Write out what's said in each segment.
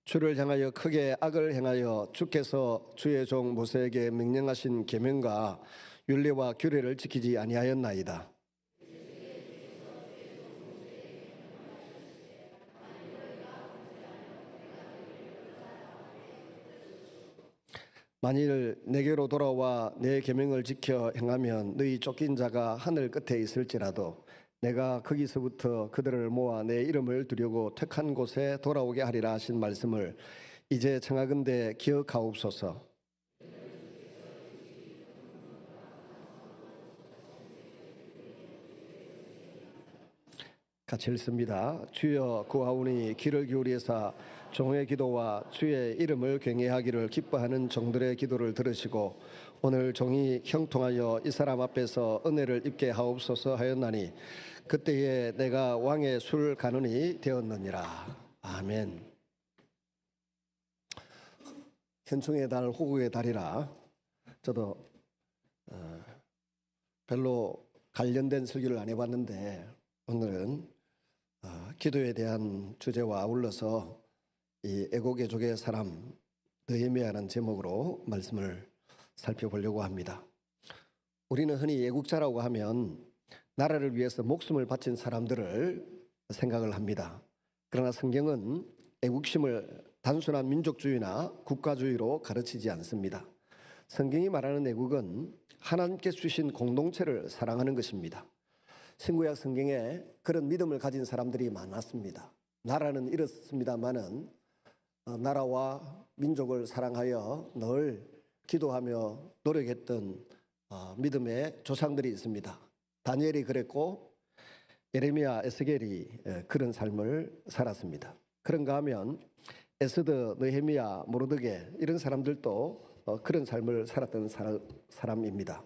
주를 향하여 크게 악을 행하여 주께서 주의 종 모세에게 명령하신 계명과 율례와 규례를 지키지 아니하였나이다. 만일 내게로 돌아와 내 계명을 지켜 행하면 너희 쫓긴 자가 하늘 끝에 있을지라도 내가 거기서부터 그들을 모아 내 이름을 두려고 택한 곳에 돌아오게 하리라 하신 말씀을 이제 청하건대 기억하옵소서. 같이 읽습니다. 주여 구하오니 귀를 기울이사 종의 기도와 주의 이름을 경외하기를 기뻐하는 종들의 기도를 들으시고 오늘 종이 형통하여 이 사람 앞에서 은혜를 입게 하옵소서 하였나니 그때에 내가 왕의 술 간원이 되었느니라. 아멘. 현충의 달 호국의 달이라 저도 별로 관련된 설교를 안 해봤는데 오늘은 기도에 대한 주제와 아울러서 이 애곡애족의 사람 느헤미야라는 제목으로 말씀을 살펴보려고 합니다. 우리는 흔히 애국자라고 하면 나라를 위해서 목숨을 바친 사람들을 생각을 합니다. 그러나 성경은 애국심을 단순한 민족주의나 국가주의로 가르치지 않습니다. 성경이 말하는 애국은 하나님께 주신 공동체를 사랑하는 것입니다. 신구약 성경에 그런 믿음을 가진 사람들이 많았습니다. 나라는 이렇습니다마는 나라와 민족을 사랑하여 늘 기도하며 노력했던 믿음의 조상들이 있습니다. 다니엘이 그랬고 예레미야, 에스겔이 그런 삶을 살았습니다. 그런가 하면 에스더, 느헤미야, 모르드게 이런 사람들도 그런 삶을 살았던 사람입니다.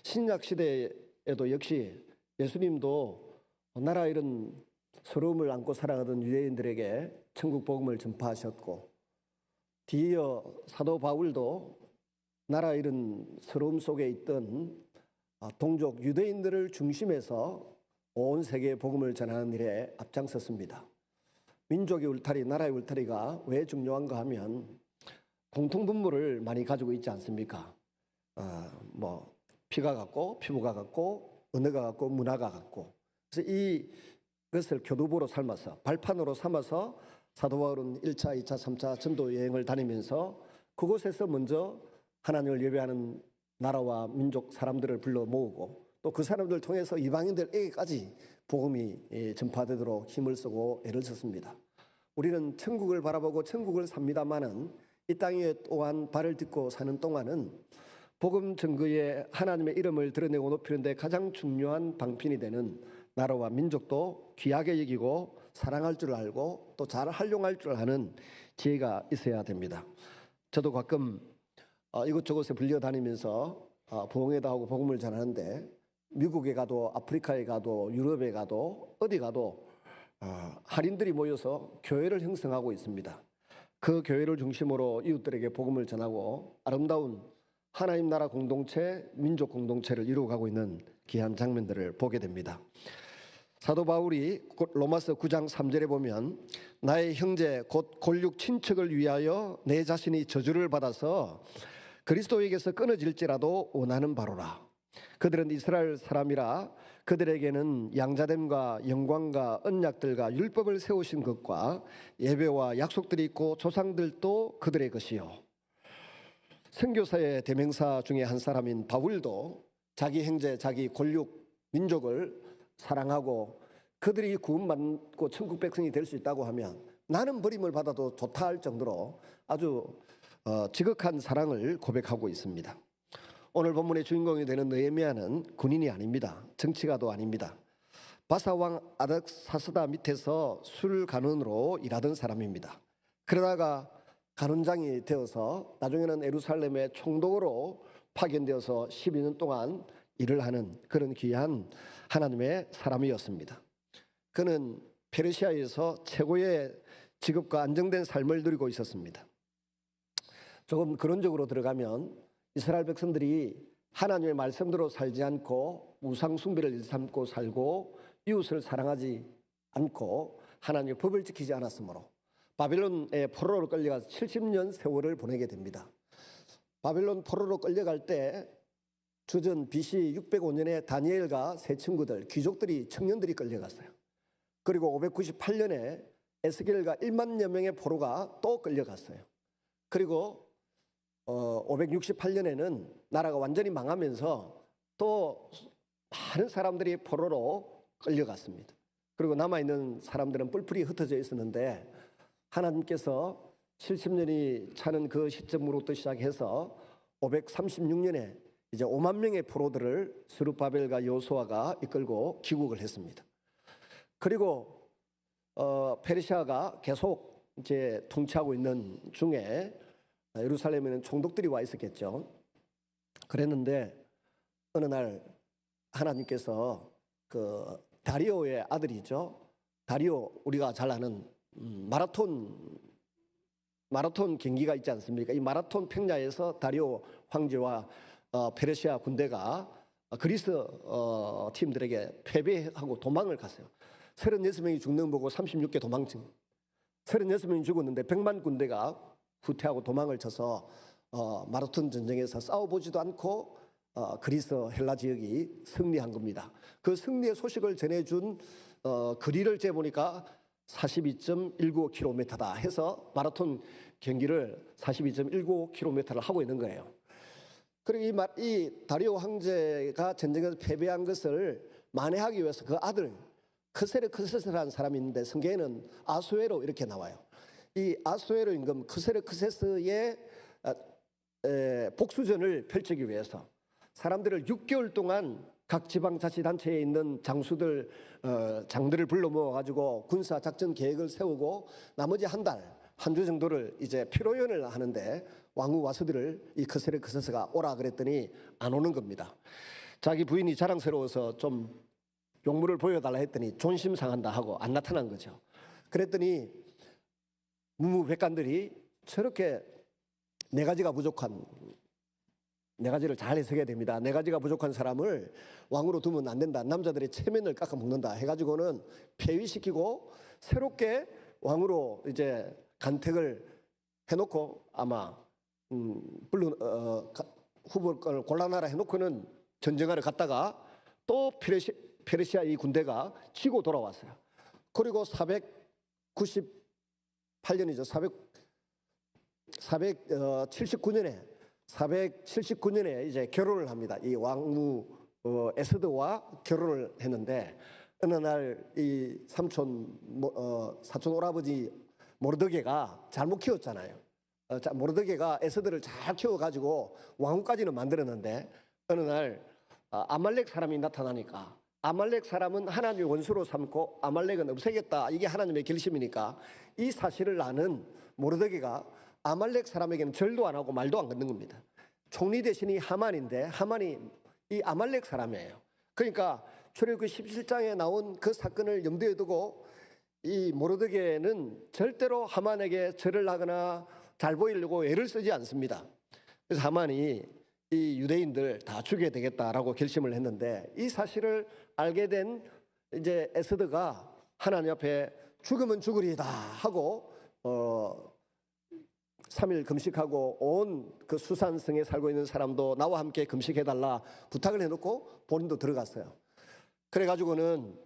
신약 시대에도 역시 예수님도 나라 이런 서러움을 안고 살아가던 유대인들에게 천국 복음을 전파하셨고 뒤이어 사도 바울도 나라 이런 서러움 속에 있던 동족 유대인들을 중심해서 온 세계에 복음을 전하는 일에 앞장섰습니다. 민족의 울타리, 나라의 울타리가 왜 중요한가 하면 공통분모를 많이 가지고 있지 않습니까? 피가 같고 피부가 같고 언어가 같고 문화가 같고 그래서 이것을 교두보로 삼아서 발판으로 삼아서 사도 바울은 1차, 2차, 3차 전도 여행을 다니면서 그곳에서 먼저 하나님을 예배하는 나라와 민족 사람들을 불러 모으고 또 그 사람들을 통해서 이방인들에게까지 복음이 전파되도록 힘을 쓰고 애를 썼습니다. 우리는 천국을 바라보고 천국을 삽니다마는 이 땅에 또한 발을 딛고 사는 동안은 복음 증거에 하나님의 이름을 드러내고 높이는 데 가장 중요한 방편이 되는 나라와 민족도 귀하게 여기고 사랑할 줄 알고 또 잘 활용할 줄 아는 지혜가 있어야 됩니다. 저도 가끔 이곳저곳에 불려다니면서 부흥회도 하고 복음을 전하는데 미국에 가도 아프리카에 가도 유럽에 가도 어디 가도 할인들이 모여서 교회를 형성하고 있습니다. 그 교회를 중심으로 이웃들에게 복음을 전하고 아름다운 하나님 나라 공동체, 민족 공동체를 이루어가고 있는 귀한 장면들을 보게 됩니다. 사도 바울이 로마서 9장 3절에 보면 나의 형제 곧 골육 친척을 위하여 내 자신이 저주를 받아서 그리스도에게서 끊어질지라도 원하는 바로라. 그들은 이스라엘 사람이라 그들에게는 양자됨과 영광과 언약들과 율법을 세우신 것과 예배와 약속들이 있고 조상들도 그들의 것이요. 선교사의 대명사 중에 한 사람인 바울도 자기 형제, 자기 골육 민족을 사랑하고 그들이 구원받고 천국 백성이 될 수 있다고 하면 나는 버림을 받아도 좋다 할 정도로 아주 지극한 사랑을 고백하고 있습니다. 오늘 본문의 주인공이 되는 느헤미야는 군인이 아닙니다. 정치가도 아닙니다. 바사왕 아닥사스다 밑에서 술 간원으로 일하던 사람입니다. 그러다가 간원장이 되어서 나중에는 예루살렘의 총독으로 파견되어서 12년 동안 일을 하는 그런 귀한 하나님의 사람이었습니다. 그는 페르시아에서 최고의 직업과 안정된 삶을 누리고 있었습니다. 조금 근원적으로 들어가면 이스라엘 백성들이 하나님의 말씀대로 살지 않고 우상 숭배를 일삼고 살고 이웃을 사랑하지 않고 하나님의 법을 지키지 않았으므로 바벨론의 포로로 끌려가서 70년 세월을 보내게 됩니다. 바벨론 포로로 끌려갈 때 주전 BC 605년에 다니엘과 세 친구들, 귀족들이, 청년들이 끌려갔어요. 그리고 598년에 에스겔과 1만여 명의 포로가 또 끌려갔어요. 그리고 568년에는 나라가 완전히 망하면서 또 많은 사람들이 포로로 끌려갔습니다. 그리고 남아있는 사람들은 뿔뿔이 흩어져 있었는데 하나님께서 70년이 차는 그 시점으로부터 시작해서 536년에 이제 5만 명의 포로들을 스룹바벨과 여호수아가 이끌고 귀국을 했습니다. 그리고 페르시아가 계속 이제 통치하고 있는 중에 예루살렘에는 총독들이 와 있었겠죠. 그랬는데 어느 날 하나님께서 그 다리오의 아들이죠. 다리오, 우리가 잘 아는 마라톤 경기가 있지 않습니까? 이 마라톤 평야에서 다리오 황제와 페르시아 군대가 그리스 팀들에게 패배하고 도망을 갔어요. 36명이 죽는 거 보고 36개 도망친. 36명이 죽었는데 100만 군대가 후퇴하고 도망을 쳐서 마라톤 전쟁에서 싸워보지도 않고 그리스 헬라 지역이 승리한 겁니다. 그 승리의 소식을 전해준 거리를 재보니까 42.195km다 해서 마라톤 경기를 42.195km를 하고 있는 거예요. 그리고 이 다리오 황제가 전쟁에서 패배한 것을 만회하기 위해서 그 아들 크세르크세스라는 사람이 있는데 성경에는 아수에로 이렇게 나와요. 이 아수에로 임금 크세르크세스의 복수전을 펼치기 위해서 사람들을 6개월 동안 각 지방자치단체에 있는 장수들, 장들을 불러 모아가지고 군사 작전 계획을 세우고 나머지 한 주 정도를 이제 피로연을 하는데 왕후 와수들을 이 크세르크세스가 오라 그랬더니 안 오는 겁니다. 자기 부인이 자랑스러워서 좀 용물을 보여달라 했더니 존심 상한다 하고 안 나타난 거죠. 그랬더니 무무백관들이 저렇게 네 가지가 부족한, 네 가지를 잘 해석해야 됩니다. 네 가지가 부족한 사람을 왕으로 두면 안 된다. 남자들의 체면을 깎아 먹는다 해가지고는 폐위시키고 새롭게 왕으로 이제 간택을 해놓고 아마 후보를 골라놔라 해놓고는 전쟁하러 갔다가 또 페르시아 이 군대가 치고 돌아왔어요. 그리고 479년이죠. 479년에 이제 결혼을 합니다. 이 왕후 에스더와 결혼을 했는데 어느 날 이 사촌 오라버지 모르드게가 잘못 키웠잖아요. 모르드게가 에스더를 잘 키워가지고 왕후까지는 만들었는데 어느 날 아말렉 사람이 나타나니까 아말렉 사람은 하나님의 원수로 삼고 아말렉은 없애겠다. 이게 하나님의 결심이니까 이 사실을 아는 모르드게가 아말렉 사람에게는 절도 안 하고 말도 안 걷는 겁니다. 총리 대신이 하만인데 하만이 이 아말렉 사람이에요. 그러니까 출애굽기 17장에 나온 그 사건을 염두에 두고 이 모르드게는 절대로 하만에게 절을 하거나 잘 보이려고 애를 쓰지 않습니다. 그래서 하만이 이 유대인들 다 죽여야 되겠다라고 결심을 했는데 이 사실을 알게 된 이제 에스더가 하나님 앞에 죽으면 죽으리이다 하고 3일 금식하고 온 그 수산성에 살고 있는 사람도 나와 함께 금식해달라 부탁을 해놓고 본인도 들어갔어요. 그래가지고는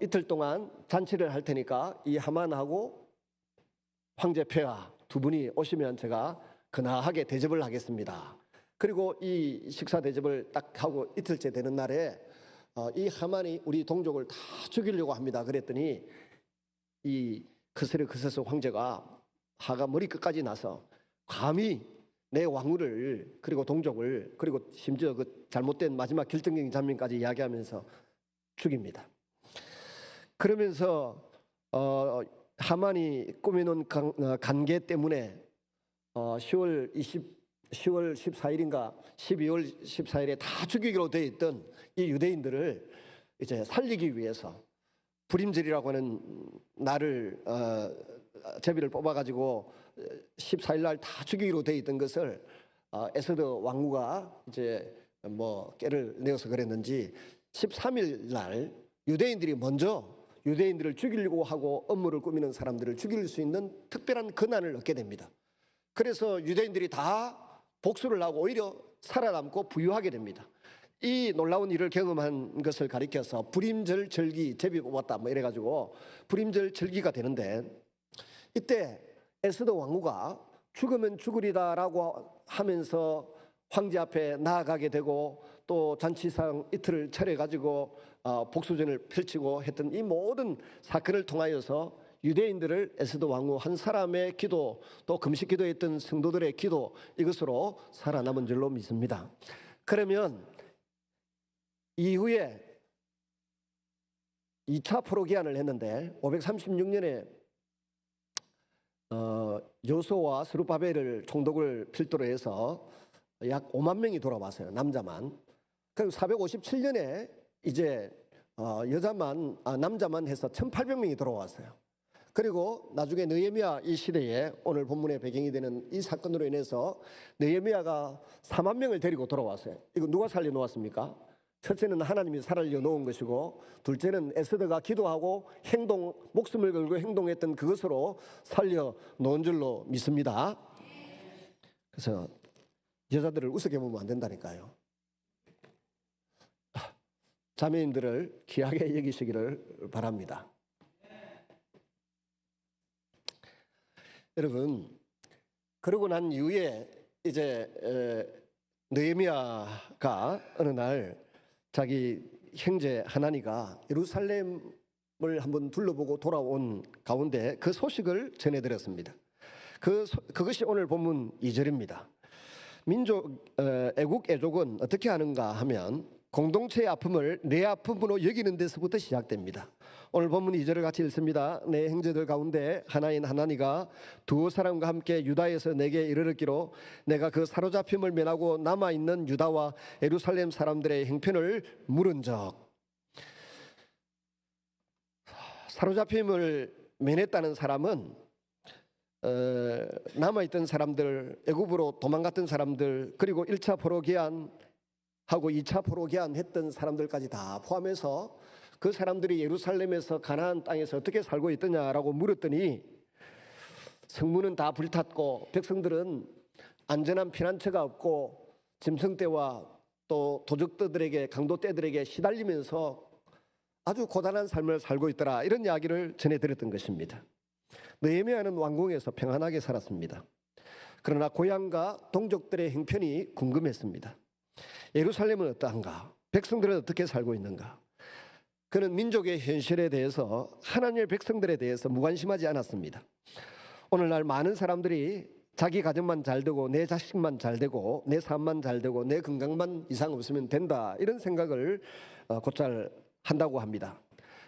이틀 동안 잔치를 할 테니까 이 하만하고 황제 폐하 두 분이 오시면 제가 근하하게 대접을 하겠습니다. 그리고 이 식사 대접을 딱 하고 이틀째 되는 날에 이 하만이 우리 동족을 다 죽이려고 합니다. 그랬더니 이 크세르크세스 황제가 화가 머리끝까지 나서 감히 내 왕후를 그리고 동족을 그리고 심지어 그 잘못된 마지막 결정적인 장면까지 이야기하면서 죽입니다. 그러면서 하만이 꾸며놓은 간계 때문에 10월 14일인가 12월 14일에 다 죽이기로 되어 있던 이 유대인들을 이제 살리기 위해서 불임절이라고 하는 날을 제비를 뽑아가지고 14일 날 다 죽이기로 되어 있던 것을 에스더 왕후가 이제 뭐 깨를 내어서 그랬는지 13일 날 유대인들이 먼저 유대인들을 죽이려고 하고 음모를 꾸미는 사람들을 죽일 수 있는 특별한 권한을 얻게 됩니다. 그래서 유대인들이 다 복수를 하고 오히려 살아남고 부유하게 됩니다. 이 놀라운 일을 경험한 것을 가리켜서 불임절 절기, 제비 뽑았다 뭐 이래가지고 불임절 절기가 되는데, 이때 에스더 왕후가 죽으면 죽으리다라고 하면서 황제 앞에 나아가게 되고, 또 잔치상 이틀을 차려가지고 복수전을 펼치고 했던 이 모든 사건을 통하여서 유대인들을 에스더 왕후 한 사람의 기도, 또 금식 기도했던 성도들의 기도, 이것으로 살아남은 줄로 믿습니다. 그러면 이후에 2차 포로기한을 했는데 536년에 여호수아와 스룹바벨을 총독을 필두로 해서 약 5만 명이 돌아왔어요. 남자만. 그리고 457년에 이제 남자만 해서 1800명이 돌아왔어요. 그리고 나중에 느헤미야 이 시대에 오늘 본문의 배경이 되는 이 사건으로 인해서 느헤미야가 4만 명을 데리고 돌아왔어요. 이거 누가 살려놓았습니까? 첫째는 하나님이 살려놓은 것이고, 둘째는 에스더가 기도하고 목숨을 걸고 행동했던 그것으로 살려놓은 줄로 믿습니다. 그래서 여자들을 우습게 보면 안 된다니까요. 자매님들을 귀하게 여기시기를 바랍니다. 여러분, 그러고 난 이후에 이제 느헤미야가 어느 날 자기 형제 하나니가 예루살렘을 한번 둘러보고 돌아온 가운데 그 소식을 전해드렸습니다. 그것이 오늘 본문 2절입니다. 애국 애족은 어떻게 하는가 하면 공동체의 아픔을 내 아픔으로 여기는 데서부터 시작됩니다. 오늘 본문 2절을 같이 읽습니다. 내 형제들 가운데 하나인 하나니가 두 사람과 함께 유다에서 내게 이르렀기로 내가 그 사로잡힘을 면하고 남아있는 유다와 예루살렘 사람들의 형편을 물은적. 사로잡힘을 면했다는 사람은 남아있던 사람들, 애굽으로 도망갔던 사람들, 그리고 1차 포로기한 하고 2차 포로기한 했던 사람들까지 다 포함해서 그 사람들이 예루살렘에서 가나안 땅에서 어떻게 살고 있더냐라고 물었더니, 성문은 다 불탔고 백성들은 안전한 피난처가 없고 짐승떼와 또 도적들에게, 강도떼들에게 시달리면서 아주 고단한 삶을 살고 있더라, 이런 이야기를 전해드렸던 것입니다. 느헤미야는 왕궁에서 평안하게 살았습니다. 그러나 고향과 동족들의 형편이 궁금했습니다. 예루살렘은 어떠한가? 백성들은 어떻게 살고 있는가? 그는 민족의 현실에 대해서, 하나님의 백성들에 대해서 무관심하지 않았습니다. 오늘날 많은 사람들이 자기 가정만 잘 되고 내 자식만 잘 되고 내 삶만 잘 되고 내 건강만 이상 없으면 된다, 이런 생각을 곧잘 한다고 합니다.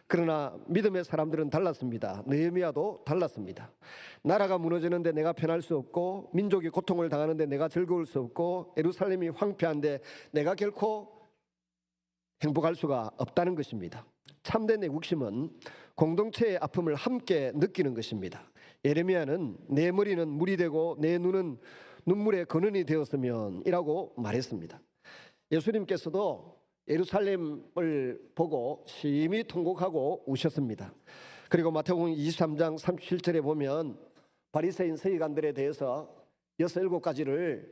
그러나 믿음의 사람들은 달랐습니다. 느헤미야도 달랐습니다. 나라가 무너지는데 내가 편할 수 없고, 민족이 고통을 당하는데 내가 즐거울 수 없고, 예루살렘이 황폐한데 내가 결코 행복할 수가 없다는 것입니다. 참된 애국심은 공동체의 아픔을 함께 느끼는 것입니다. 예레미야는 내 머리는 물이 되고 내 눈은 눈물의 근원이 되었으면 이라고 말했습니다. 예수님께서도 예루살렘을 보고 심히 통곡하고 우셨습니다. 그리고 마태복음 23장 37절에 보면 바리새인 서기관들에 대해서 6, 7가지를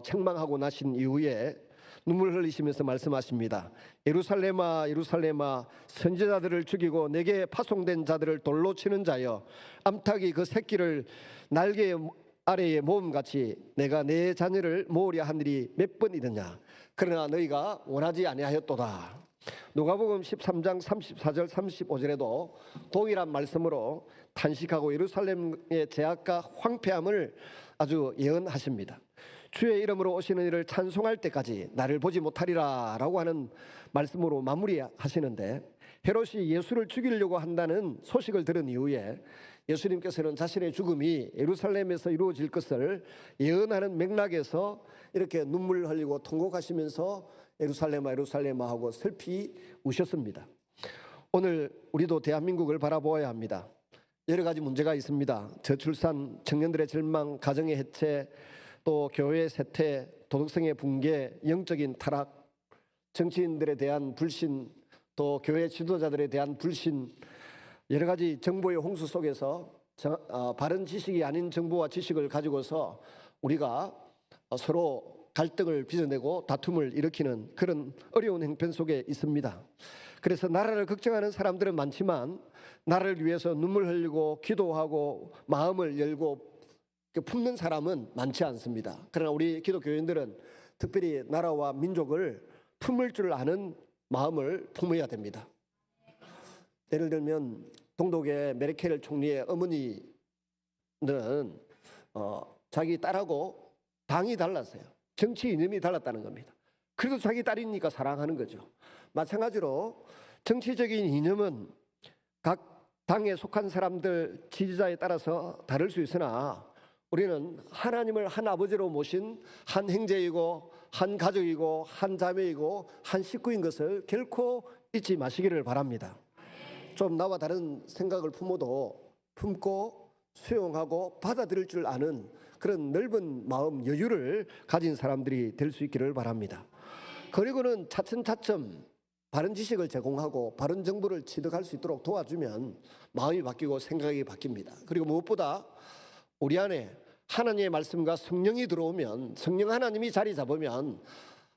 책망하고 나신 이후에 눈물 흘리시면서 말씀하십니다. 예루살렘아 예루살렘아, 선지자들을 죽이고 내게 파송된 자들을 돌로 치는 자여, 암탉이 그 새끼를 날개 아래에 모음같이 내가 내 자녀를 모으려 하늘이 몇 번이더냐. 그러나 너희가 원하지 아니하였도다. 누가복음 13장 34절 35절에도 동일한 말씀으로 탄식하고 예루살렘의 제약과 황폐함을 아주 예언하십니다. 주의 이름으로 오시는 이를 찬송할 때까지 나를 보지 못하리라 라고 하는 말씀으로 마무리하시는데, 헤롯이 예수를 죽이려고 한다는 소식을 들은 이후에 예수님께서는 자신의 죽음이 예루살렘에서 이루어질 것을 예언하는 맥락에서 이렇게 눈물을 흘리고 통곡하시면서 예루살렘아 예루살렘아 하고 슬피 우셨습니다. 오늘 우리도 대한민국을 바라보아야 합니다. 여러 가지 문제가 있습니다. 저출산, 청년들의 절망, 가정의 해체, 또 교회의 쇠퇴, 도덕성의 붕괴, 영적인 타락, 정치인들에 대한 불신, 또 교회 지도자들에 대한 불신, 여러 가지 정보의 홍수 속에서 바른 지식이 아닌 정보와 지식을 가지고서 우리가 서로 갈등을 빚어내고 다툼을 일으키는 그런 어려운 형편 속에 있습니다. 그래서 나라를 걱정하는 사람들은 많지만 나라를 위해서 눈물 흘리고 기도하고 마음을 열고 품는 사람은 많지 않습니다. 그러나 우리 기독교인들은 특별히 나라와 민족을 품을 줄 아는 마음을 품어야 됩니다. 예를 들면 동독의 메르켈 총리의 어머니는 자기 딸하고 당이 달랐어요. 정치 이념이 달랐다는 겁니다. 그래도 자기 딸이니까 사랑하는 거죠. 마찬가지로 정치적인 이념은 각 당에 속한 사람들 지지자에 따라서 다를 수 있으나 우리는 하나님을 한 아버지로 모신 한 형제이고 한 가족이고 한 자매이고 한 식구인 것을 결코 잊지 마시기를 바랍니다. 좀 나와 다른 생각을 품어도 품고 수용하고 받아들일 줄 아는 그런 넓은 마음 여유를 가진 사람들이 될 수 있기를 바랍니다. 그리고는 차츰차츰 바른 지식을 제공하고 바른 정보를 취득할 수 있도록 도와주면 마음이 바뀌고 생각이 바뀝니다. 그리고 무엇보다 우리 안에 하나님의 말씀과 성령이 들어오면, 성령 하나님이 자리 잡으면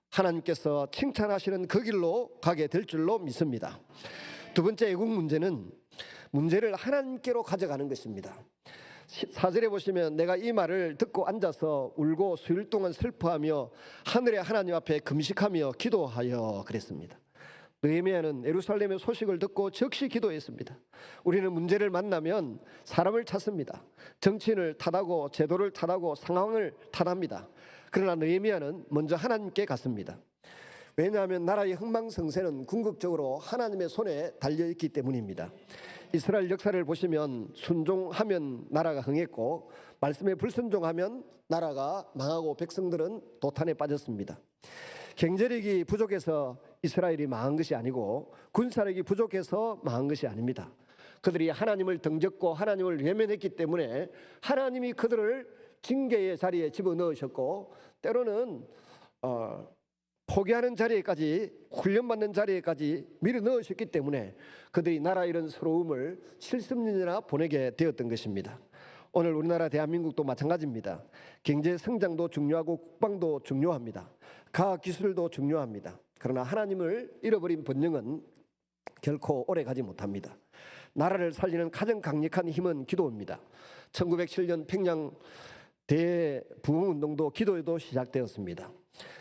하나님께서 칭찬하시는 그 길로 가게 될 줄로 믿습니다. 두 번째 애국 문제는 문제를 하나님께로 가져가는 것입니다. 4절에 보시면 내가 이 말을 듣고 앉아서 울고 수일 동안 슬퍼하며 하늘의 하나님 앞에 금식하며 기도하여 그랬습니다. 느헤미야는 예루살렘의 소식을 듣고 즉시 기도했습니다. 우리는 문제를 만나면 사람을 찾습니다. 정치인을 탓하고 제도를 탓하고 상황을 탓합니다. 그러나 느헤미야는 먼저 하나님께 갔습니다. 왜냐하면 나라의 흥망성쇠는 궁극적으로 하나님의 손에 달려있기 때문입니다. 이스라엘 역사를 보시면 순종하면 나라가 흥했고 말씀에 불순종하면 나라가 망하고 백성들은 도탄에 빠졌습니다. 경제력이 부족해서 이스라엘이 망한 것이 아니고 군사력이 부족해서 망한 것이 아닙니다. 그들이 하나님을 등졌고 하나님을 외면했기 때문에 하나님이 그들을 징계의 자리에 집어넣으셨고 때로는 포기하는 자리에까지 훈련받는 자리에까지 밀어넣으셨기 때문에 그들이 나라 잃은 서러움을 70년이나 보내게 되었던 것입니다. 오늘 우리나라 대한민국도 마찬가지입니다. 경제 성장도 중요하고 국방도 중요합니다. 과학기술도 중요합니다. 그러나 하나님을 잃어버린 번영은 결코 오래 가지 못합니다. 나라를 살리는 가장 강력한 힘은 기도입니다. 1907년 평양 대부흥운동도 기도에도 시작되었습니다.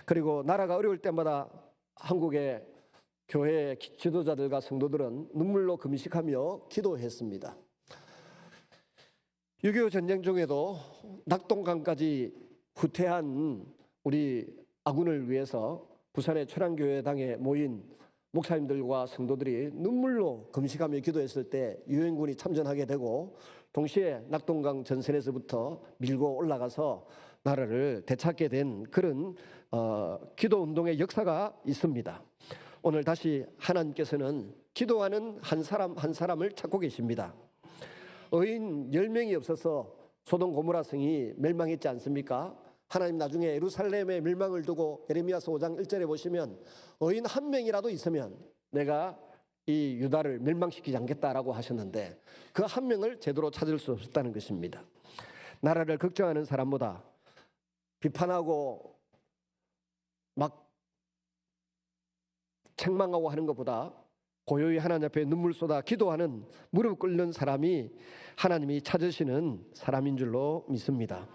그리고 나라가 어려울 때마다 한국의 교회 지도자들과 성도들은 눈물로 금식하며 기도했습니다. 6.25 전쟁 중에도 낙동강까지 후퇴한 우리 아군을 위해서 부산의 초량교회당에 모인 목사님들과 성도들이 눈물로 금식하며 기도했을 때 유엔군이 참전하게 되고 동시에 낙동강 전선에서부터 밀고 올라가서 나라를 되찾게 된 그런 기도운동의 역사가 있습니다. 오늘 다시 하나님께서는 기도하는 한 사람 한 사람을 찾고 계십니다. 의인 10명이 없어서 소돔 고모라 성이 멸망했지 않습니까? 하나님 나중에 예루살렘의 멸망을 두고 예레미야서 5장 1절에 보시면 의인 한 명이라도 있으면 내가 이 유다를 멸망시키지 않겠다라고 하셨는데 그 한 명을 제대로 찾을 수 없었다는 것입니다. 나라를 걱정하는 사람보다 비판하고 막 책망하고 하는 것보다 고요히 하나님 앞에 눈물 쏟아 기도하는 무릎 꿇는 사람이 하나님이 찾으시는 사람인 줄로 믿습니다.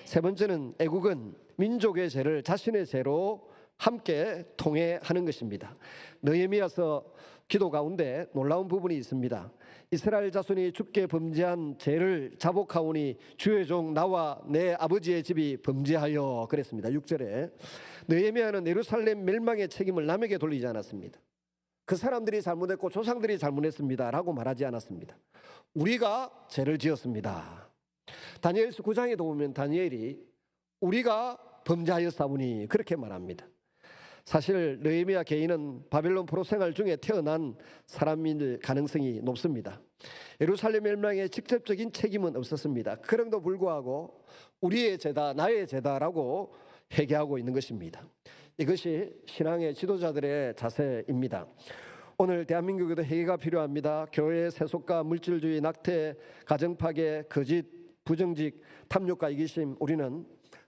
세 번째는 애국은 민족의 죄를 자신의 죄로 함께 통회하는 것입니다. 느헤미야서 기도 가운데 놀라운 부분이 있습니다. 이스라엘 자손이 주께 범죄한 죄를 자복하오니 주의 종 나와 내 아버지의 집이 범죄하여 그랬습니다. 6절에 느헤미야는 예루살렘 멸망의 책임을 남에게 돌리지 않았습니다. 그 사람들이 잘못했고 조상들이 잘못했습니다 라고 말하지 않았습니다. 우리가 죄를 지었습니다. 다니엘서 9장에도 보면 다니엘이 우리가 범죄하였사오니 그렇게 말합니다. 사실 느헤미야 개인은 바벨론 포로 생활 중에 태어난 사람일 가능성이 높습니다. 예루살렘 멸망에 직접적인 책임은 없었습니다. 그럼에도 불구하고 우리의 죄다 나의 죄다라고 회개하고 있는 것입니다. 이것이 신앙의 지도자들의 자세입니다. 오늘 대한민국에도 회개가 필요합니다. 교회의 세속과 물질주의, 낙태, 가정파괴, 거짓, 부정직, 탐욕과 이기심. 우리는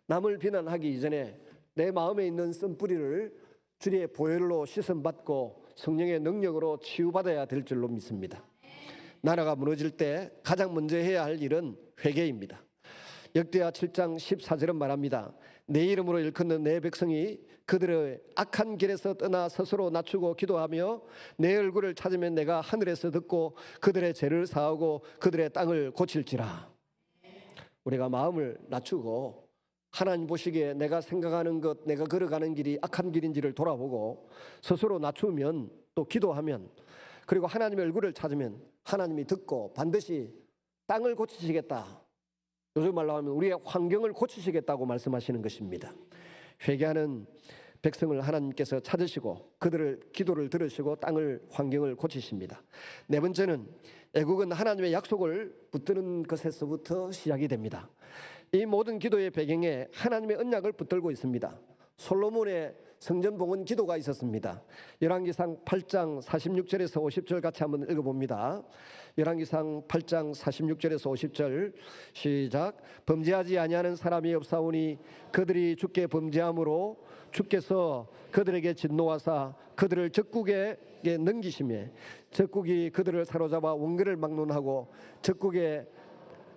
남을 비난하기 이전에 내 마음에 있는 쓴뿌리를 주님의 보혈로 씻음받고 성령의 능력으로 치유받아야 될 줄로 믿습니다. 나라가 무너질 때 가장 먼저 해야 할 일은 회개입니다. 역대하 7장 14절은 말합니다. 내 이름으로 일컫는 내 백성이 그들의 악한 길에서 떠나 스스로 낮추고 기도하며 내 얼굴을 찾으면 내가 하늘에서 듣고 그들의 죄를 사하고 그들의 땅을 고칠지라. 우리가 마음을 낮추고 하나님 보시기에 내가 생각하는 것, 내가 걸어가는 길이 악한 길인지를 돌아보고 스스로 낮추면, 또 기도하면, 그리고 하나님의 얼굴을 찾으면 하나님이 듣고 반드시 땅을 고치시겠다. 요즘 말로 하면 우리의 환경을 고치시겠다고 말씀하시는 것입니다. 회개하는 백성을 하나님께서 찾으시고 그들을 기도를 들으시고 땅을, 환경을 고치십니다. 네 번째는 애국은 하나님의 약속을 붙드는 것에서부터 시작이 됩니다. 이 모든 기도의 배경에 하나님의 언약을 붙들고 있습니다. 솔로몬의 성전 봉헌 기도가 있었습니다. 열왕기상 8장 46절에서 50절 같이 한번 읽어봅니다. 열왕기상 8장 46절에서 50절 시작. 범죄하지 아니하는 사람이 없사오니 그들이 주께 범죄함으로 주께서 그들에게 진노하사 그들을 적국에게 넘기시매 적국이 그들을 사로잡아 원결을 막론하고 적국의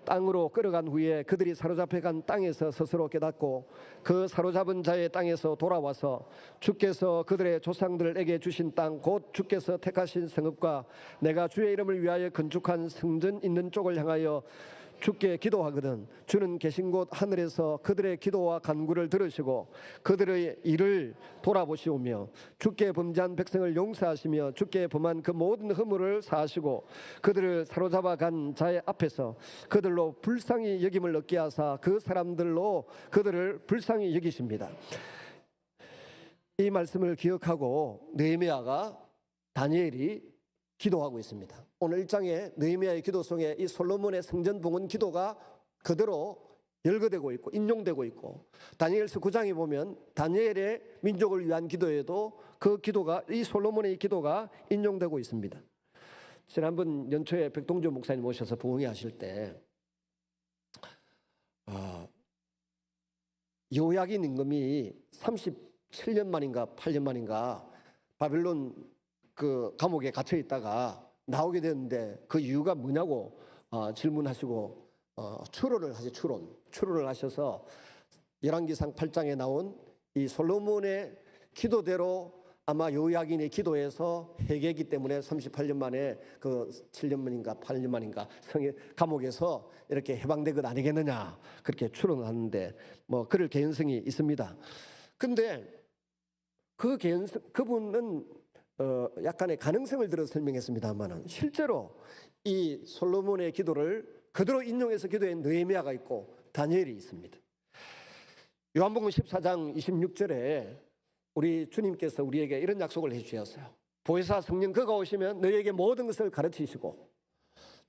땅으로 끌어간 후에 그들이 사로잡혀간 땅에서 스스로 깨닫고 그 사로잡은 자의 땅에서 돌아와서 주께서 그들의 조상들에게 주신 땅 곧 주께서 택하신 성읍과 내가 주의 이름을 위하여 건축한 성전 있는 쪽을 향하여 주께 기도하거든 주는 계신 곳 하늘에서 그들의 기도와 간구를 들으시고 그들의 일을 돌아보시오며 주께 범죄한 백성을 용서하시며 주께 범한 그 모든 허물을 사하시고 그들을 사로잡아 간 자의 앞에서 그들로 불쌍히 여김을 얻게 하사 그 사람들로 그들을 불쌍히 여기십니다. 이 말씀을 기억하고 느헤미야가, 다니엘이 기도하고 있습니다. 오늘 1장에 느헤미야의 기도송에 이 솔로몬의 성전 봉헌 기도가 그대로 열거되고 있고 인용되고 있고, 다니엘서 9장에 보면 다니엘의 민족을 위한 기도에도 그 기도가, 이 솔로몬의 기도가 인용되고 있습니다. 지난번 연초에 백동주 목사님 모셔서 부흥회 하실 때 여호야긴 임금이 37년 만인가 8년 만인가 바벨론 그 감옥에 갇혀 있다가 나오게 됐는데 그 이유가 뭐냐고 질문하시고 추론을 하셔서 열왕기상 8장에 나온 이 솔로몬의 기도대로 아마 여호야긴의 기도에서 회개했기 때문에 38년 만에 그 7년 만인가 8년 만인가 감옥에서 이렇게 해방된 것 아니겠느냐 그렇게 추론하는데 뭐 그럴 개연성이 있습니다. 근데 그분은 약간의 가능성을 들어 설명했습니다만은 실제로 이 솔로몬의 기도를 그대로 인용해서 기도한 느헤미야가 있고 다니엘이 있습니다. 요한복음 14장 26절에 우리 주님께서 우리에게 이런 약속을 해주셨어요. 보혜사 성령 그가 오시면 너희에게 모든 것을 가르치시고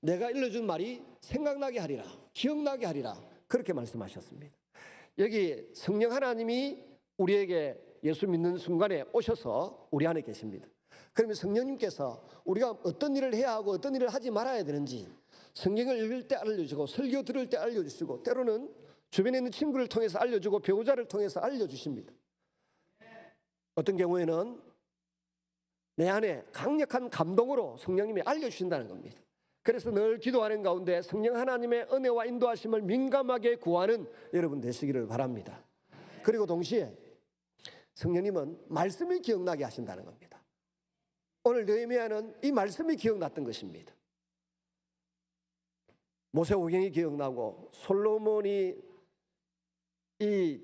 내가 일러준 말이 생각나게 하리라, 기억나게 하리라, 그렇게 말씀하셨습니다. 여기 성령 하나님이 우리에게 예수 믿는 순간에 오셔서 우리 안에 계십니다. 그러면 성령님께서 우리가 어떤 일을 해야 하고 어떤 일을 하지 말아야 되는지 성경을 읽을 때 알려주고 설교 들을 때 알려주시고 때로는 주변에 있는 친구를 통해서 알려주고 배우자를 통해서 알려주십니다. 어떤 경우에는 내 안에 강력한 감동으로 성령님이 알려주신다는 겁니다. 그래서 늘 기도하는 가운데 성령 하나님의 은혜와 인도하심을 민감하게 구하는 여러분 되시기를 바랍니다. 그리고 동시에 성령님은 말씀이 기억나게 하신다는 겁니다. 오늘 느헤미야는 이 말씀이 기억났던 것입니다. 모세오경이 기억나고 솔로몬이 이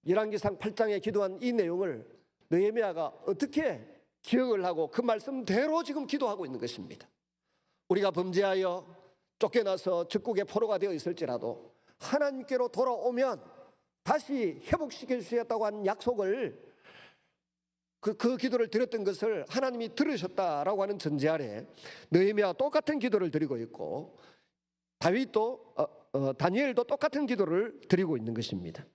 열왕기상 8장에 기도한 이 내용을 느헤미야가 어떻게 기억을 하고 그 말씀대로 지금 기도하고 있는 것입니다. 우리가 범죄하여 쫓겨나서 적국의 포로가 되어 있을지라도 하나님께로 돌아오면 다시 회복시켜 주시겠다고 한 약속을 그 기도를 드렸던 것을 하나님이 들으셨다라고 하는 전제 아래 느헤미야가 똑같은 기도를 드리고 있고 다윗도 다니엘도 똑같은 기도를 드리고 있는 것입니다.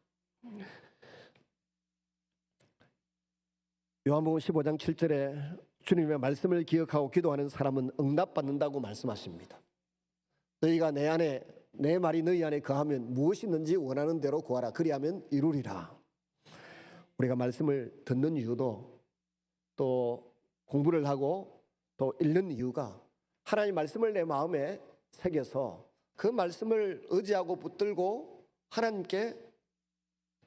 요한복음 15장 7절에 주님의 말씀을 기억하고 기도하는 사람은 응답받는다고 말씀하십니다. 너희가 내 안에, 내 말이 너희 안에 거하면 무엇이 있는지 원하는 대로 구하라. 그리하면 이루리라. 우리가 말씀을 듣는 이유도, 또 공부를 하고 또 읽는 이유가 하나님 말씀을 내 마음에 새겨서 그 말씀을 의지하고 붙들고 하나님께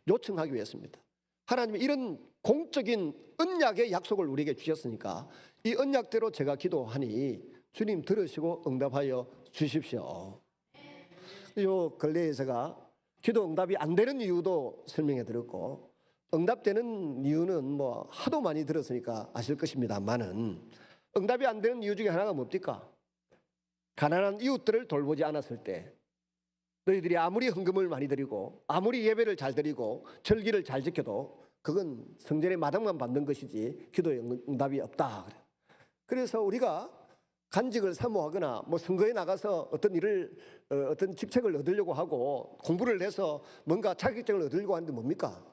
요청하기 위해서입니다. 하나님이 이런 공적인 언약의 약속을 우리에게 주셨으니까 이 언약대로 제가 기도하니 주님 들으시고 응답하여 주십시오. 요 근래에 제가 기도 응답이 안 되는 이유도 설명해 드렸고, 응답되는 이유는 뭐 하도 많이 들었으니까 아실 것입니다만은, 응답이 안 되는 이유 중에 하나가 뭡니까? 가난한 이웃들을 돌보지 않았을 때, 너희들이 아무리 헌금을 많이 드리고 아무리 예배를 잘 드리고 절기를 잘 지켜도 그건 성전의 마당만 받는 것이지 기도의 응답이 없다. 그래서 우리가 간직을 사모하거나 뭐 선거에 나가서 어떤 일을 어떤 직책을 얻으려고 하고 공부를 해서 뭔가 자격증을 얻으려고 하는데 뭡니까?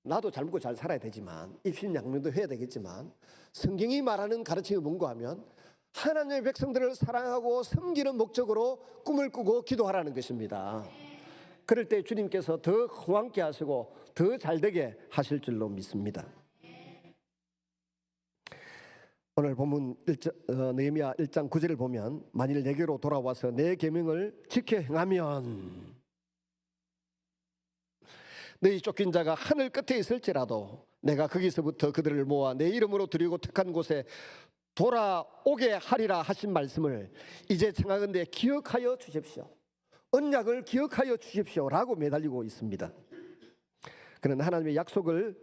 나도 잘 먹고 잘 살아야 되지만 입신양명도 해야 되겠지만 성경이 말하는 가르침이 뭔가 하면 하나님의 백성들을 사랑하고 섬기는 목적으로 꿈을 꾸고 기도하라는 것입니다. 그럴 때 주님께서 더 흥왕케 하시고 더 잘되게 하실 줄로 믿습니다. 오늘 본문 느헤미야 1장 9절을 보면, 만일 내게로 돌아와서 내 계명을 지켜 행하면 너희 쫓긴 자가 하늘 끝에 있을지라도 내가 거기서부터 그들을 모아 내 이름으로 드리고 택한 곳에 돌아오게 하리라 하신 말씀을 이제 청하건대 기억하여 주십시오. 언약을 기억하여 주십시오라고 매달리고 있습니다. 그는 하나님의 약속을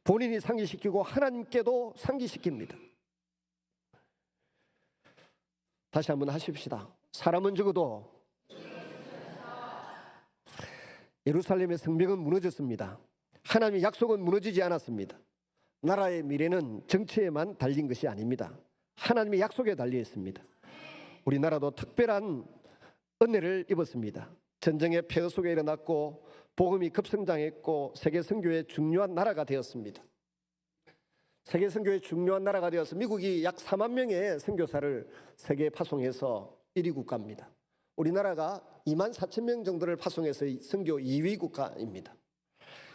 본인이 상기시키고 하나님께도 상기시킵니다. 다시 한번 하십시다. 사람은 적어도 예루살렘의 성벽은 무너졌습니다. 하나님의 약속은 무너지지 않았습니다. 나라의 미래는 정치에만 달린 것이 아닙니다. 하나님의 약속에 달려 있습니다. 우리나라도 특별한 은혜를 입었습니다. 전쟁의 폐허 속에 일어났고 복음이 급성장했고 세계 선교의 중요한 나라가 되었습니다. 세계 선교의 중요한 나라가 되어서 미국이 약 4만 명의 선교사를 세계에 파송해서 1위 국가입니다. 우리나라가 2만 4천 명 정도를 파송해서 선교 2위 국가입니다.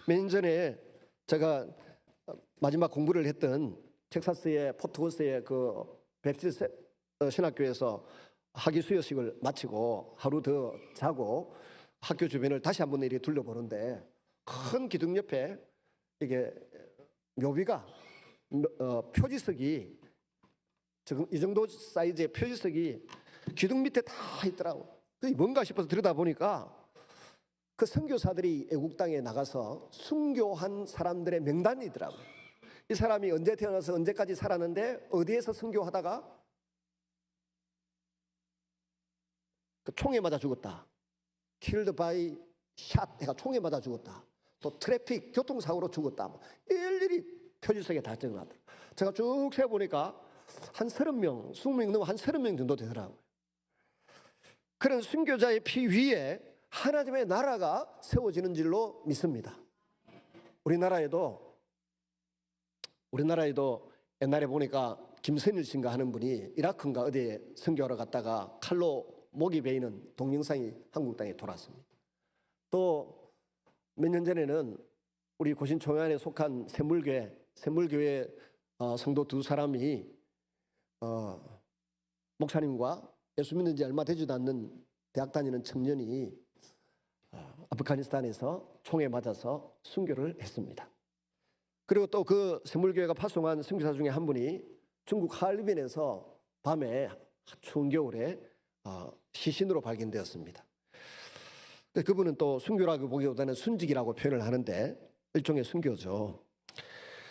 몇 년 전에 제가 마지막 공부를 했던 텍사스의 포트워스의 그 베프티스트 신학교에서 학위 수여식을 마치고 하루 더 자고 학교 주변을 다시 한번 이렇게 둘러보는데, 큰 기둥 옆에 이게 묘비가 표지석이 지금 이 정도 사이즈의 표지석이 기둥 밑에 다 있더라고. 그게 뭔가 싶어서 들여다보니까 그 선교사들이 애국 땅에 나가서 순교한 사람들의 명단이더라고요. 이 사람이 언제 태어나서 언제까지 살았는데 어디에서 선교하다가 그 총에 맞아 죽었다. killed by shot 해가 총에 맞아 죽었다. 또 트래픽 교통사고로 죽었다. 일일이 표지석에 다 적어놨더라고요. 제가 쭉 세어보니까 한 30명, 20명 넘어 한 30명 정도 되더라고요. 그런 순교자의 피 위에 하나님의 나라가 세워지는 줄로 믿습니다. 우리나라에도 옛날에 보니까 김선일 씨인가 하는 분이 이라크인가 어디에 선교하러 갔다가 칼로 목이 베이는 동영상이 한국 땅에 돌았습니다. 또 몇 년 전에는 우리 고신 총회안에 속한 샘물교회 성도 두 사람이 목사님과 예수 믿는 지 얼마 되지도 않는 대학 다니는 청년이 아프가니스탄에서 총에 맞아서 순교를 했습니다. 그리고 또 그 샘물교회가 파송한 선교사 중에 한 분이 중국 하얼빈에서 밤에 추운 겨울에 시신으로 발견되었습니다. 그분은 또 순교라고 보기보다는 순직이라고 표현을 하는데 일종의 순교죠.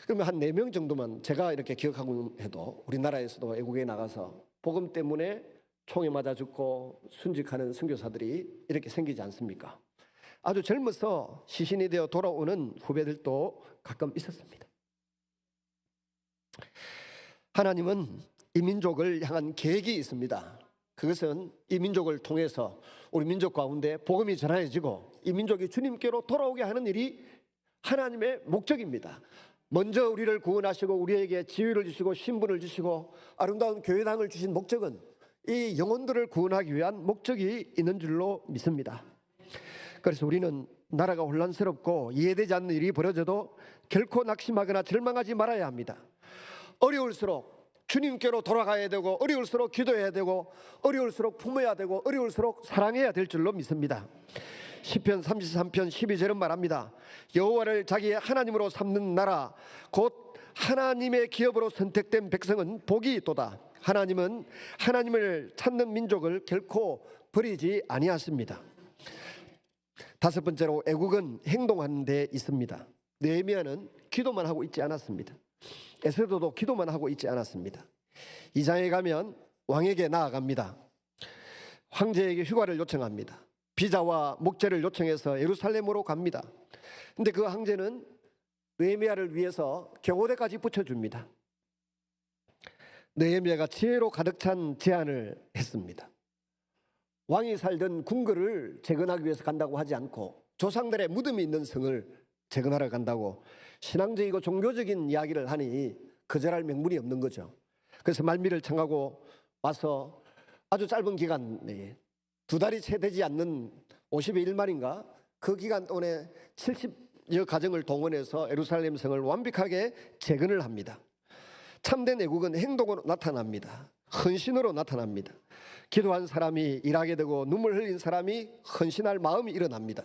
그러면 한 4명 정도만 제가 이렇게 기억하고 해도 우리나라에서도 외국에 나가서 복음 때문에 총에 맞아 죽고 순직하는 선교사들이 이렇게 생기지 않습니까? 아주 젊어서 시신이 되어 돌아오는 후배들도 가끔 있었습니다. 하나님은 이 민족을 향한 계획이 있습니다. 그것은 이 민족을 통해서 우리 민족 가운데 복음이 전해지고 이 민족이 주님께로 돌아오게 하는 일이 하나님의 목적입니다. 먼저 우리를 구원하시고 우리에게 지위를 주시고 신분을 주시고 아름다운 교회당을 주신 목적은 이 영혼들을 구원하기 위한 목적이 있는 줄로 믿습니다. 그래서 우리는 나라가 혼란스럽고 이해되지 않는 일이 벌어져도 결코 낙심하거나 절망하지 말아야 합니다. 어려울수록 주님께로 돌아가야 되고, 어려울수록 기도해야 되고, 어려울수록 품어야 되고, 어려울수록 사랑해야 될 줄로 믿습니다. 시편 33편 12절은 말합니다. 여호와를 자기의 하나님으로 삼는 나라 곧 하나님의 기업으로 선택된 백성은 복이 있도다. 하나님은 하나님을 찾는 민족을 결코 버리지 아니하십니다. 다섯 번째로 애국은 행동하는 데 있습니다. 느헤미야는 기도만 하고 있지 않았습니다. 에스더도 기도만 하고 있지 않았습니다. 2장에 가면 왕에게 나아갑니다. 황제에게 휴가를 요청합니다. 비자와 목재를 요청해서 예루살렘으로 갑니다. 근데 그 황제는 느헤미야를 위해서 경호대까지 붙여줍니다. 느헤미야가 지혜로 가득 찬 제안을 했습니다. 왕이 살던 궁궐을 재건하기 위해서 간다고 하지 않고 조상들의 무덤이 있는 성을 재건하러 간다고 신앙적이고 종교적인 이야기를 하니 거절할 명분이 없는 거죠. 그래서 말미를 청하고 와서 아주 짧은 기간 내에 2달이 채 되지 않는 50의 1만인가 그 기간 동안에 70여 가정을 동원해서 예루살렘 성을 완벽하게 재건을 합니다. 참된 애국은 행동으로 나타납니다. 헌신으로 나타납니다. 기도한 사람이 일하게 되고 눈물 흘린 사람이 헌신할 마음이 일어납니다.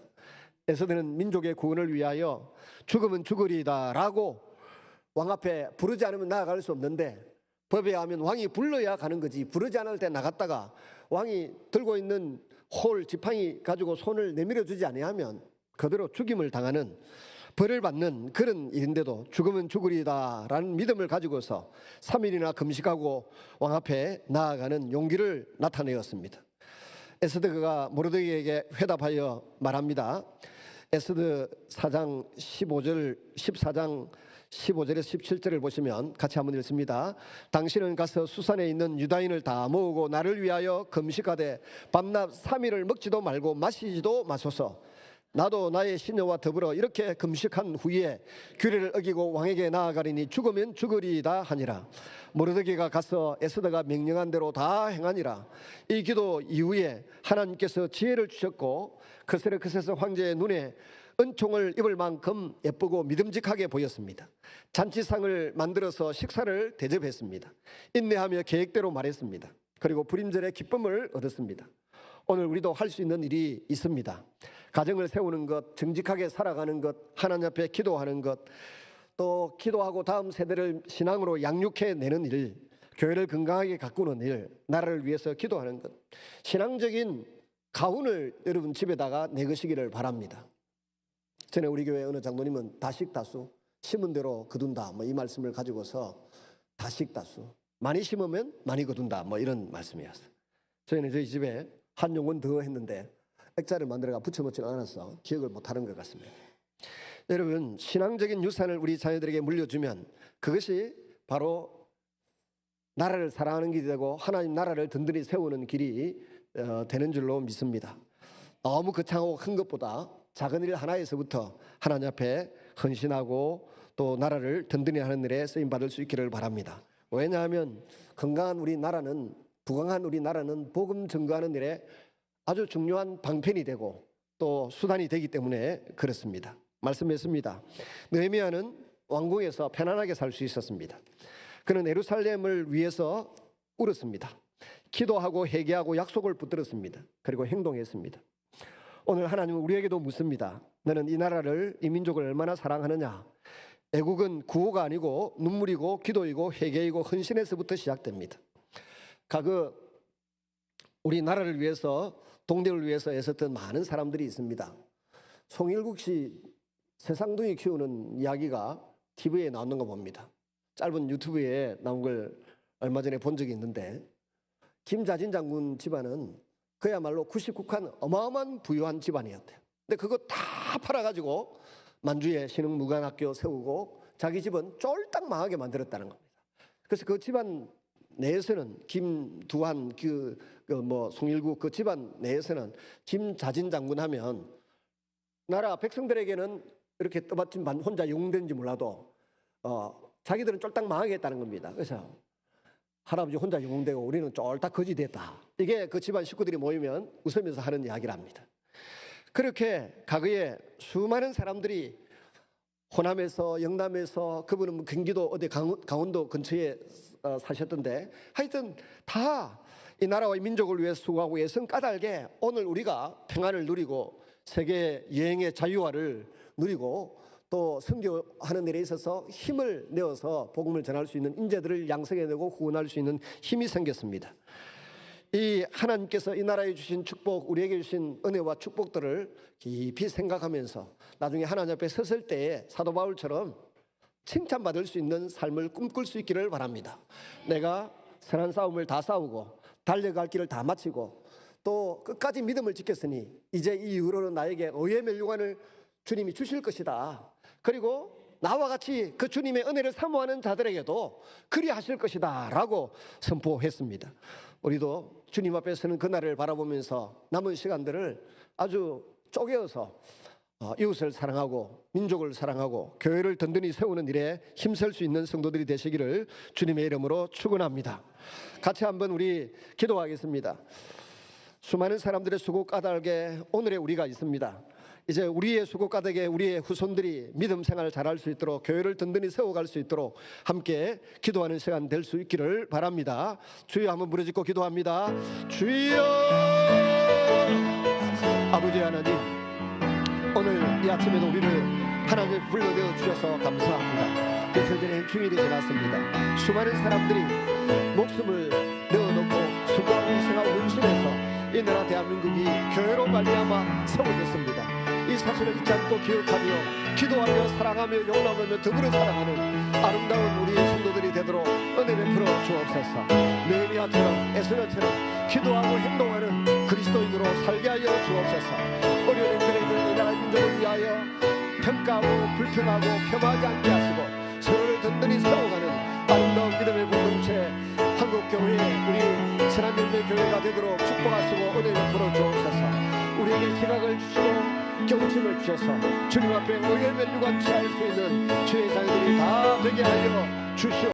에스더는 민족의 구원을 위하여 죽으면 죽으리다 라고 왕 앞에 부르지 않으면 나아갈 수 없는데 법에 의하면 왕이 불러야 가는 거지, 부르지 않을 때 나갔다가 왕이 들고 있는 홀 지팡이 가지고 손을 내밀어 주지 아니하면 그대로 죽임을 당하는 벌을 받는 그런 일인데도 죽으면 죽으리다 라는 믿음을 가지고서 3일이나 금식하고 왕 앞에 나아가는 용기를 나타내었습니다. 에스더가 모르드게에게 회답하여 말합니다. 에스더 4장 14장 15절에서 17절을 보시면 같이 한번 읽습니다. 당신은 가서 수산에 있는 유다인을 다 모으고 나를 위하여 금식하되 밤낮 3일을 먹지도 말고 마시지도 마소서. 나도 나의 시녀와 더불어 이렇게 금식한 후에 규례를 어기고 왕에게 나아가리니 죽으면 죽으리이다 하니라. 모르드게가 가서 에스더가 명령한 대로 다 행하니라. 이 기도 이후에 하나님께서 지혜를 주셨고 그세르크세스 황제의 눈에 은총을 입을 만큼 예쁘고 믿음직하게 보였습니다. 잔치상을 만들어서 식사를 대접했습니다. 인내하며 계획대로 말했습니다. 그리고 불임절의 기쁨을 얻었습니다. 오늘 우리도 할 수 있는 일이 있습니다. 가정을 세우는 것, 정직하게 살아가는 것, 하나님 앞에 기도하는 것, 또 기도하고 다음 세대를 신앙으로 양육해내는 일, 교회를 건강하게 가꾸는 일, 나라를 위해서 기도하는 것, 신앙적인 가훈을 여러분 집에다가 내으시기를 바랍니다. 전에 우리 교회 어느 장로님은 다식다수, 심은 대로 거둔다 뭐 이 말씀을 가지고서 다식다수, 많이 심으면 많이 거둔다 뭐 이런 말씀이었어요. 저희는 저희 집에 한 용은 더 했는데 액자를 만들어가 붙여놓지는 않아서 기억을 못하는 것 같습니다. 여러분, 신앙적인 유산을 우리 자녀들에게 물려주면 그것이 바로 나라를 사랑하는 길이 되고 하나님 나라를 든든히 세우는 길이 되는 줄로 믿습니다. 너무 거창하고 큰 것보다 작은 일 하나에서부터 하나님 앞에 헌신하고 또 나라를 든든히 하는 일에 쓰임받을 수 있기를 바랍니다. 왜냐하면 건강한 우리나라는, 부강한 우리나라는 복음 전거하는 일에 아주 중요한 방편이 되고 또 수단이 되기 때문에 그렇습니다. 말씀했습니다. 느헤미야는 왕궁에서 편안하게 살 수 있었습니다. 그는 예루살렘을 위해서 울었습니다. 기도하고 회개하고 약속을 붙들었습니다. 그리고 행동했습니다. 오늘 하나님은 우리에게도 묻습니다. 너는 이 나라를, 이 민족을 얼마나 사랑하느냐? 애국은 구호가 아니고 눈물이고 기도이고 회개이고 헌신에서부터 시작됩니다. 우리 나라를 위해서, 동대를 위해서 애썼던 많은 사람들이 있습니다. 송일국 씨 새상둥이 키우는 이야기가 TV에 나오는 거 봅니다. 짧은 유튜브에 나온 걸 얼마 전에 본 적이 있는데, 김자진 장군 집안은 그야말로 99칸 어마어마한 부유한 집안이었대요. 근데 그거 다 팔아가지고 만주에 신흥무관학교 세우고 자기 집은 쫄딱 망하게 만들었다는 겁니다. 그래서 그 집안 내에서는 김두한 송일국 그 집안 내에서는 김자진 장군 하면 나라 백성들에게는 이렇게 떠받침 혼자 용된지 몰라도 자기들은 쫄딱 망하겠다는 겁니다. 그래서 할아버지 혼자 영웅되고 우리는 쫄딱 거지 됐다. 이게 그 집안 식구들이 모이면 웃으면서 하는 이야기랍니다. 그렇게 과거에 수많은 사람들이 호남에서 영남에서 그분은 경기도 어디 강원도 근처에 사셨던데 하여튼 다 이 나라와 민족을 위해 수고하고 애성 까닭에 오늘 우리가 평안을 누리고 세계 여행의 자유화를 누리고 또 선교하는 일에 있어서 힘을 내어서 복음을 전할 수 있는 인재들을 양성해내고 구원할 수 있는 힘이 생겼습니다. 이 하나님께서 이 나라에 주신 축복, 우리에게 주신 은혜와 축복들을 깊이 생각하면서 나중에 하나님 앞에 섰을 때에 사도 바울처럼 칭찬받을 수 있는 삶을 꿈꿀 수 있기를 바랍니다. 내가 선한 싸움을 다 싸우고 달려갈 길을 다 마치고 또 끝까지 믿음을 지켰으니 이제 이 이후로는 나에게 의의 멸류관을 주님이 주실 것이다. 그리고 나와 같이 그 주님의 은혜를 사모하는 자들에게도 그리하실 것이다 라고 선포했습니다. 우리도 주님 앞에 서는 그날을 바라보면서 남은 시간들을 아주 쪼개어서 이웃을 사랑하고 민족을 사랑하고 교회를 든든히 세우는 일에 힘쓸 수 있는 성도들이 되시기를 주님의 이름으로 축원합니다. 같이 한번 우리 기도하겠습니다. 수많은 사람들의 수고 까닭에 오늘의 우리가 있습니다. 이제 우리의 수고 까닭에 우리의 후손들이 믿음 생활을 잘할 수 있도록 교회를 든든히 세워갈 수 있도록 함께 기도하는 시간 될 수 있기를 바랍니다. 주여 한번 부르짖고 기도합니다. 주여 아버지 하나님, 오늘 이 아침에도 우리를 하나님을 불러내어 주셔서 감사합니다. 며칠 전에 주일이 지났습니다. 수많은 사람들이 목숨을 내어놓고 수고하고 희생하고 헌신해서 이 나라 대한민국이 교회로 말미암아 세워졌습니다. 이 사실을 잊지 않고 기억하며 기도하며 사랑하며 용납하며 더불어 살아가는 아름다운 우리 성도들이 되도록 은혜 베풀어 주옵소서. 느헤미야처럼 에스더처럼 기도하고 행동하는 그리스도인으로 살게 하여 주옵소서. 어려운 형편에 있는 이 나라 민족을 위하여 평가하고 불평하고 폄하하지 않게 하시고 서로를 든든히 세워가는 아름다운 믿음의 공동체 한국교회 우리 선한열매교회가 되도록 축복하시고 은혜를 베풀어 주옵소서. 우리에게 지각을 주시고 경침을 주셔서 주님 앞에 의의 멸류관 취할 수 있는 주의 자녀들이 다 되게 하여 주시옵소서.